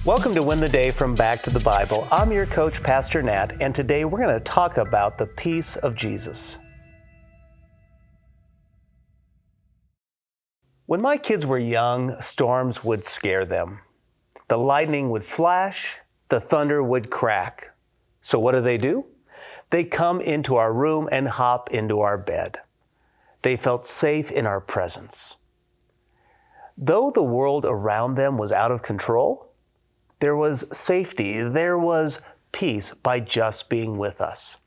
Welcome to Win the Day from Back to the Bible. I'm your coach, Pastor Nat, and today we're going to talk about the peace of Jesus. When my kids were young, storms would scare them. The lightning would flash, the thunder would crack. So what do? They come into our room and hop into our bed. They felt safe in our presence. Though the world around them was out of control, there was safety, there was peace by just being with us.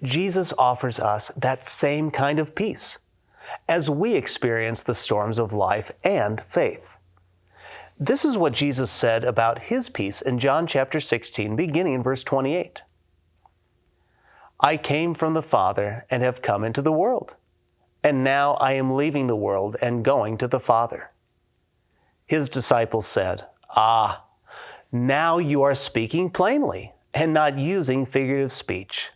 Jesus offers us that same kind of peace as we experience the storms of life and faith. This is what Jesus said about His peace in John chapter 16, beginning in verse 28. I came from the Father and have come into the world, and now I am leaving the world and going to the Father. His disciples said, now you are speaking plainly and not using figurative speech.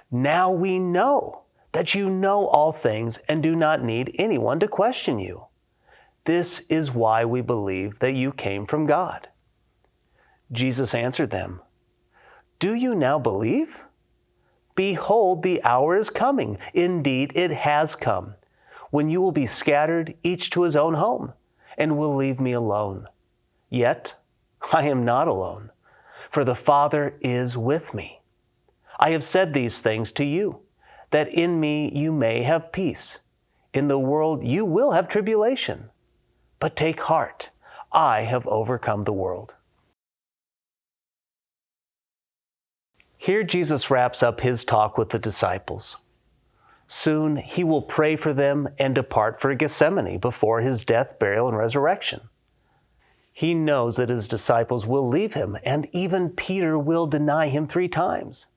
Now we know that you know all things and do not need anyone to question you. This is why we believe that you came from God. Jesus answered them, Do you now believe? Behold, the hour is coming. Indeed, it has come, when you will be scattered, each to his own home, and will leave me alone. Yet I am not alone, for the Father is with me. I have said these things to you, that in me you may have peace. In the world you will have tribulation. But take heart, I have overcome the world. Here Jesus wraps up His talk with the disciples. Soon He will pray for them and depart for Gethsemane before His death, burial, and resurrection. He knows that His disciples will leave Him, and even Peter will deny Him 3 times.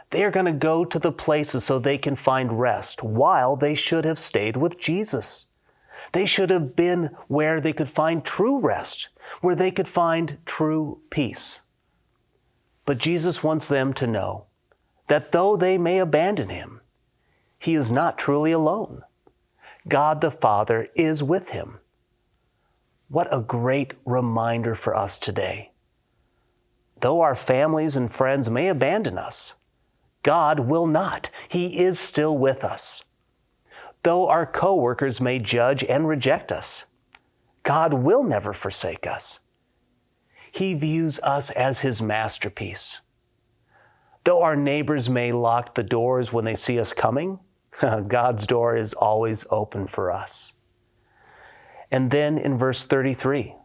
They are going to go to the places so they can find rest, while they should have stayed with Jesus. They should have been where they could find true rest, where they could find true peace. But Jesus wants them to know that though they may abandon Him, He is not truly alone. God the Father is with Him. What a great reminder for us today. Though our families and friends may abandon us, God will not. He is still with us. Though our co-workers may judge and reject us, God will never forsake us. He views us as His masterpiece. Though our neighbors may lock the doors when they see us coming, God's door is always open for us. And then in verse 33,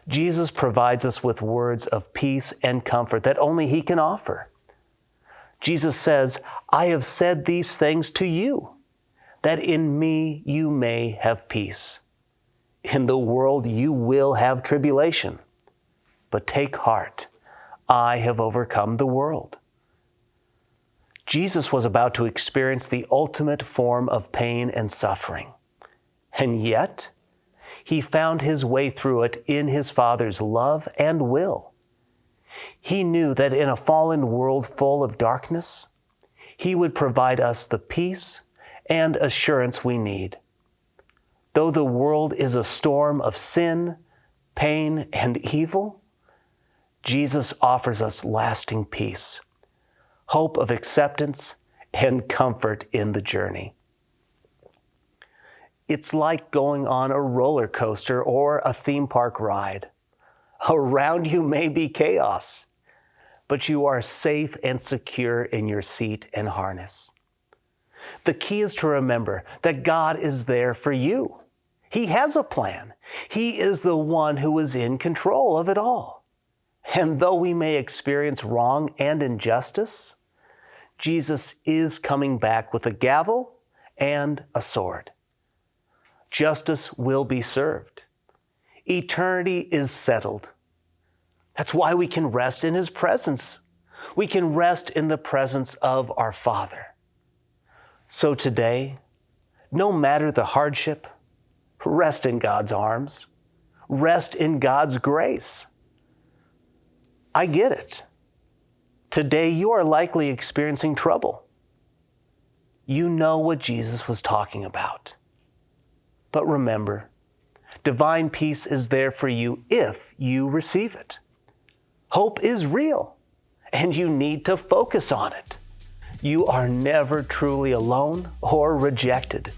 Jesus provides us with words of peace and comfort that only He can offer. Jesus says, I have said these things to you, that in me you may have peace. In the world you will have tribulation, but take heart, I have overcome the world. Jesus was about to experience the ultimate form of pain and suffering, and yet He found His way through it in His Father's love and will. He knew that in a fallen world full of darkness, He would provide us the peace and assurance we need. Though the world is a storm of sin, pain, and evil, Jesus offers us lasting peace, hope of acceptance, and comfort in the journey. It's like going on a roller coaster or a theme park ride. Around you may be chaos, but you are safe and secure in your seat and harness. The key is to remember that God is there for you. He has a plan. He is the one who is in control of it all. And though we may experience wrong and injustice, Jesus is coming back with a gavel and a sword. Justice will be served. Eternity is settled. That's why we can rest in His presence. We can rest in the presence of our Father. So today, no matter the hardship, rest in God's arms. Rest in God's grace. I get it. Today you are likely experiencing trouble. You know what Jesus was talking about. But remember, Divine peace is there for you if you receive it. Hope is real, and you need to focus on it. You are never truly alone or rejected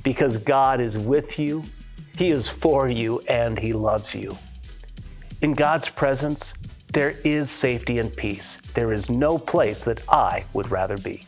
because God is with you, He is for you, and He loves you. In God's presence, there is safety and peace. There is no place that I would rather be.